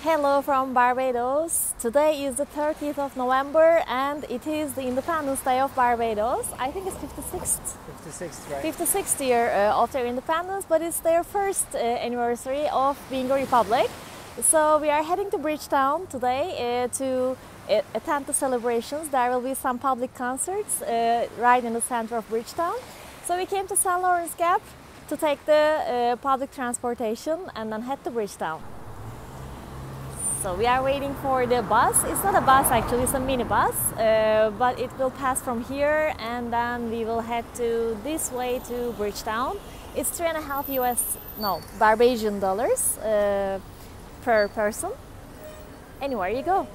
Hello from Barbados. Today is the 30th of November and it is the Independence Day of Barbados. I think it's 56th. 56th, right? 56th year of their independence, but it's their first anniversary of being a republic. So we are heading to Bridgetown today to attend the celebrations. There will be some public concerts right in the center of Bridgetown. So we came to St. Lawrence Gap to take the public transportation and then head to Bridgetown. So we are waiting for the bus. It's not a bus actually, it's a minibus, but it will pass from here and then we will head to this way to Bridgetown. It's $3.5 Barbadian dollars per person. Anywhere you go.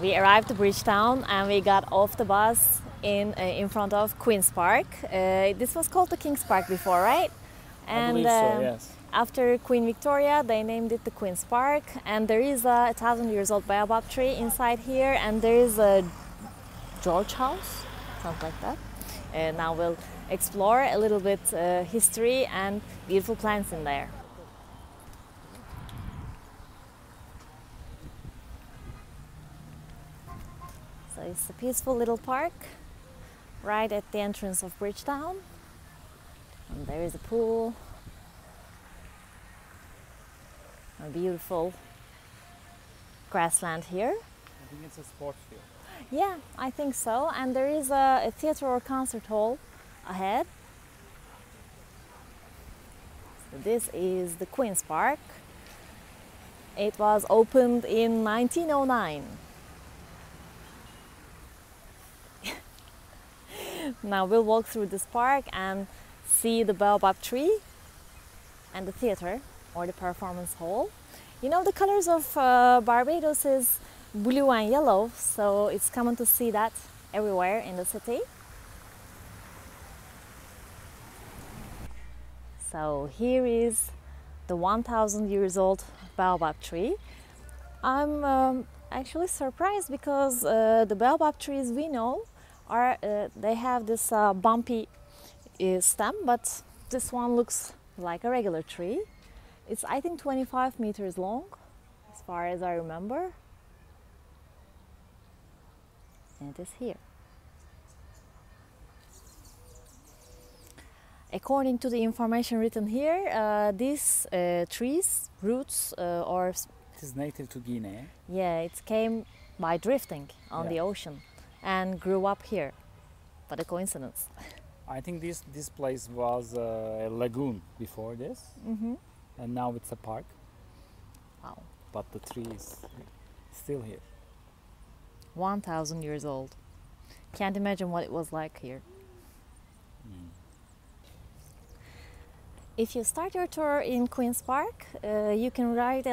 We arrived to Bridgetown and we got off the bus in front of Queen's Park. This was called the King's Park before, right? I believe so, yes. After Queen Victoria, they named it the Queen's Park, and there is a 1,000-year-old baobab tree inside here, and there is a George house, something like that. And now we'll explore a little bit history and beautiful plants in there. So it's a peaceful little park right at the entrance of Bridgetown. And there is a pool, a beautiful grassland here. I think it's a sports field. Yeah, I think so. And there is a theater or concert hall ahead. So this is the Queen's Park. It was opened in 1909. Now we'll walk through this park and see the baobab tree and the theater or the performance hall. You know, the colors of Barbados is blue and yellow, so it's common to see that everywhere in the city. So here is the 1,000 years old baobab tree. I'm actually surprised because the baobab trees we know are they have this bumpy stem, but this one looks like a regular tree. It's, I think, 25 meters long, as far as I remember. And it is here. According to the information written here, these trees, roots, or... It is native to Guinea. Yeah, it came by drifting on the ocean and grew up here. What a coincidence. I think this place was a lagoon before this, and now it's a park. Wow. But the tree is still here. 1,000 years old. Can't imagine what it was like here. If you start your tour in Queen's Park, you can ride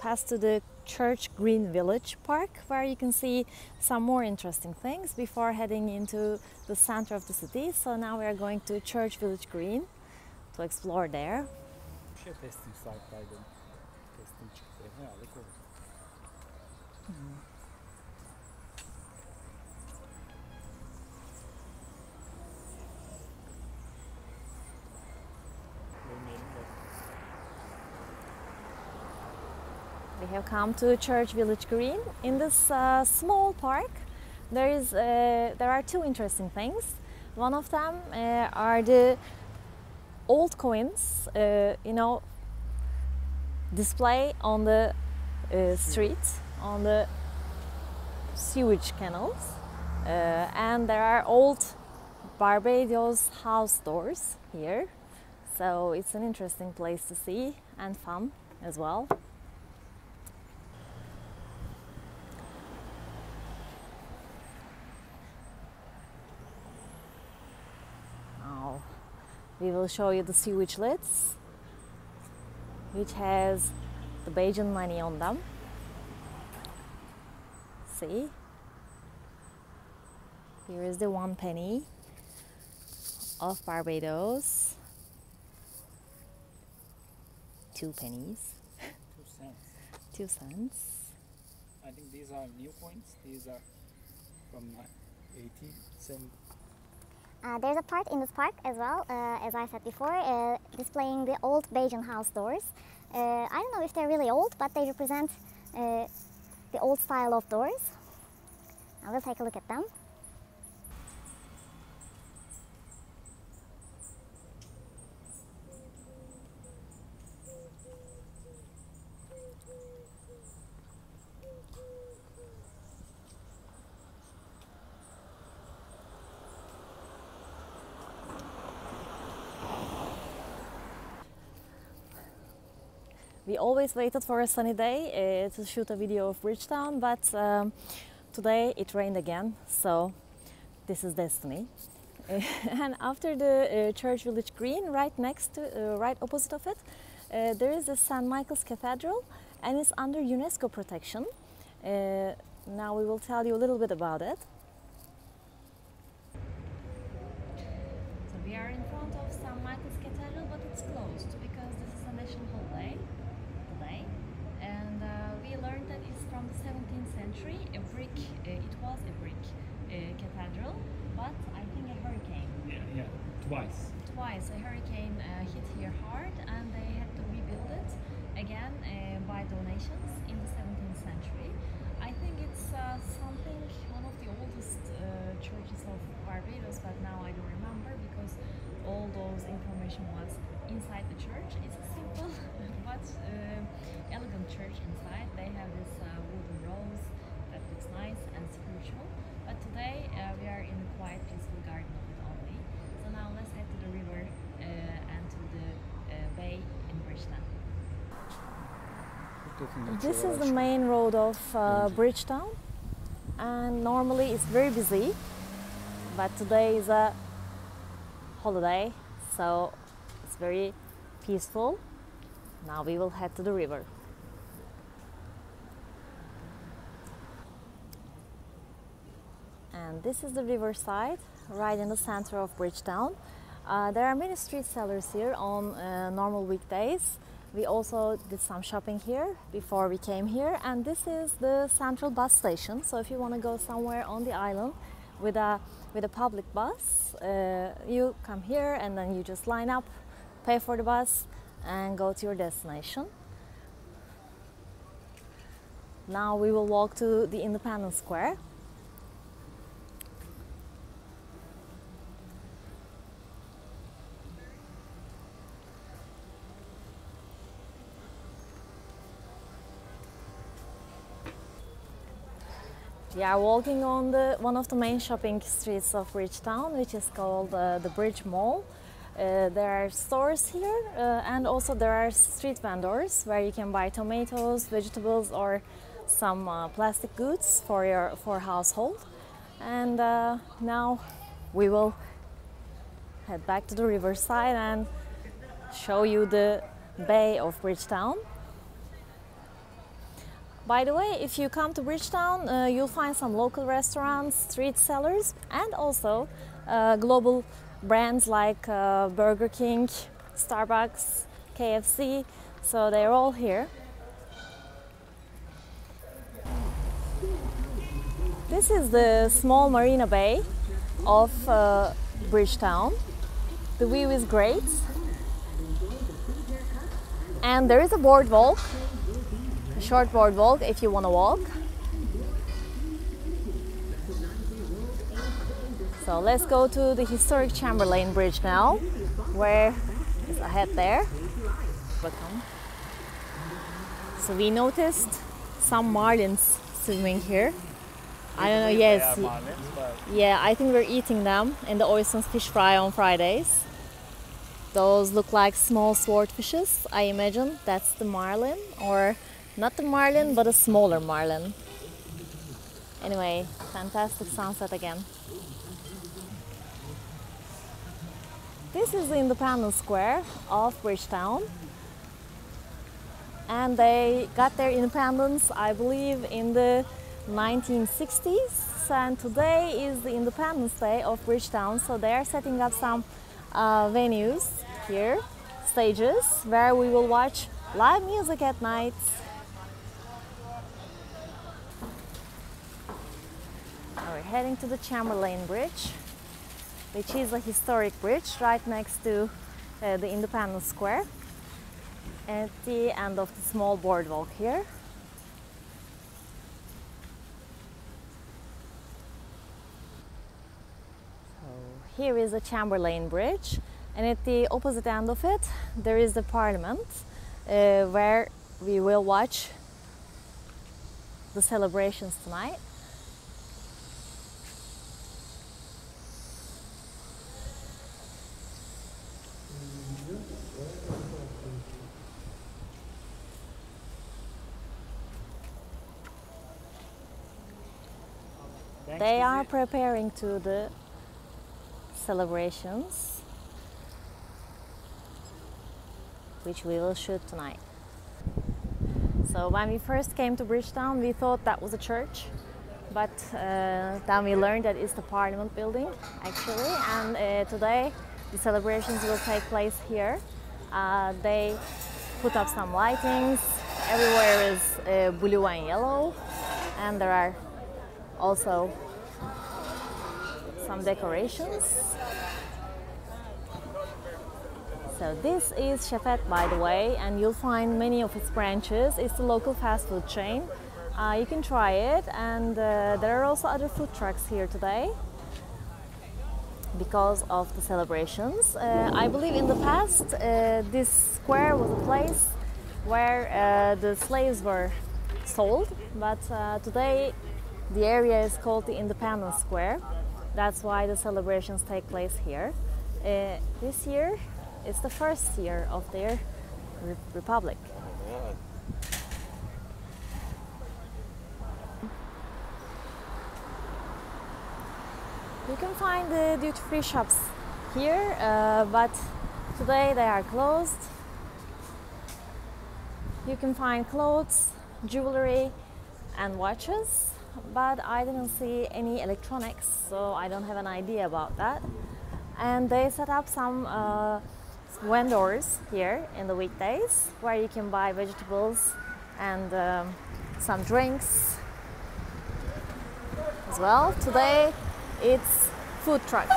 past to the Church Green Village Park, where you can see some more interesting things before heading into the center of the city. So now we are going to Church Village Green to explore there. Testing site'daydım. Testing çıktı. Herhalde korur. We have come to Church Village Green. In this small park, there are two interesting things. One of them are the old coins, display on the street, on the sewage canals, and there are old Barbados house doors here. So it's an interesting place to see and fun as well. We will show you the sewage lids, which has the Bajan money on them. See? Here is the 1 penny of Barbados. 2 pennies. 2 cents. 2 cents. I think these are new coins. These are from 1870. There's a part in this park as well, as I said before, displaying the old Bajan house doors. I don't know if they're really old, but they represent the old style of doors. Now we'll take a look at them. We always waited for a sunny day to shoot a video of Bridgetown, but today it rained again, so this is destiny. And after the Church Village Green, right next to, right opposite of it, there is the St. Michael's Cathedral, and it's under UNESCO protection. Now we will tell you a little bit about it. So we are in front of St. Michael's Cathedral, but it's closed because this is a national holiday today. And we learned that it's from the 17th century, a brick, it was a brick cathedral, but I think a hurricane. Yeah, twice. Twice a hurricane hit here hard, and they had to rebuild it again by donations in the 17th century. I think it's something, one of the oldest churches of Barbados, but now I don't remember because all those information was inside the church. It's a simple but elegant church inside. They have this wooden rose that looks nice and spiritual. But today we are in a quiet, peaceful garden of it only. So now let's head to the river and to the bay in Bridgetown. This is the main road of Bridgetown, and normally it's very busy, but today is a holiday, so it's very peaceful. Now we will head to the river. And this is the riverside, right in the center of Bridgetown. There are many street sellers here on normal weekdays. We also did some shopping here before we came here, and this is the central bus station. So if you want to go somewhere on the island with a public bus, you come here and then you just line up, pay for the bus, and go to your destination. Now we will walk to the Independence Square. We are walking on one of the main shopping streets of Bridgetown, which is called the Bridge Mall. There are stores here and also there are street vendors where you can buy tomatoes, vegetables or some plastic goods for household. And now we will head back to the riverside and show you the bay of Bridgetown. By the way, if you come to Bridgetown, you'll find some local restaurants, street sellers, and also global brands like Burger King, Starbucks, KFC, so they're all here. This is the small marina bay of Bridgetown. The view is great. And there is a boardwalk. A short boardwalk if you want to walk. So let's go to the historic Chamberlain Bridge now, where is ahead there. Welcome. So we noticed some marlins swimming here. I don't know, yes. Marlins, but yeah, I think we're eating them in the Oyson's fish fry on Fridays. Those look like small swordfishes, I imagine. That's the marlin, or not the marlin, but a smaller marlin. Anyway, fantastic sunset again. This is the Independence Square of Bridgetown. And they got their independence, I believe, in the 1960s. And today is the Independence Day of Bridgetown, so they are setting up some venues here, stages, where we will watch live music at night. We're heading to the Chamberlain Bridge, which is a historic bridge right next to the Independence Square at the end of the small boardwalk here. So here is the Chamberlain Bridge, and at the opposite end of it there is the Parliament where we will watch the celebrations tonight. They are preparing to the celebrations, which we will shoot tonight. So when we first came to Bridgetown, we thought that was a church, but then we learned that it's the Parliament building actually, and today the celebrations will take place here. They put up some lightings, everywhere is blue and yellow, and there are also some decorations. So this is Chefette, by the way, and you'll find many of its branches. It's a local fast food chain. You can try it, and there are also other food trucks here today because of the celebrations. I believe in the past this square was a place where the slaves were sold, but today the area is called the Independence Square. That's why the celebrations take place here. This year is the first year of their republic. You can find the duty-free shops here, but today they are closed. You can find clothes, jewelry and watches, but I didn't see any electronics, so I don't have an idea about that. And they set up some vendors here in the weekdays where you can buy vegetables and some drinks as well. Today it's food trucks.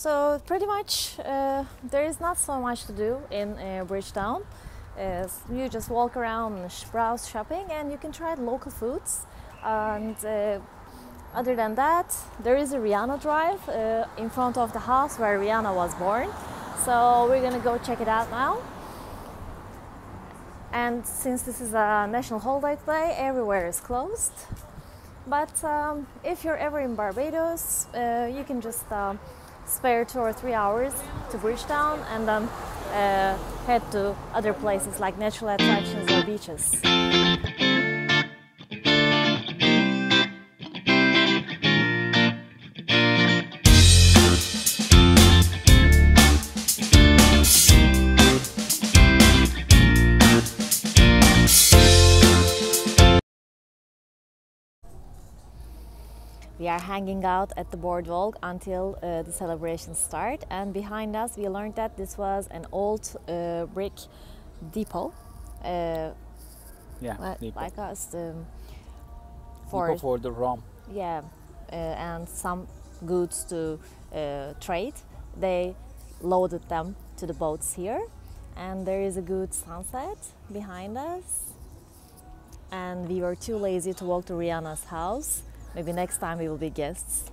So pretty much there is not so much to do in Bridgetown. You just walk around and browse shopping, and you can try local foods. And other than that, there is a Rihanna Drive in front of the house where Rihanna was born. So we're gonna go check it out now. And since this is a national holiday today, everywhere is closed. But if you're ever in Barbados, you can just spare 2 or 3 hours to Bridgetown and then head to other places like natural attractions or beaches. We are hanging out at the Boardwalk until the celebrations start, and behind us we learned that this was an old brick depot. Depot. Like us. Depot for the rum. Yeah, and some goods to trade. They loaded them to the boats here, and there is a good sunset behind us. And we were too lazy to walk to Rihanna's house. Maybe next time we will be guests.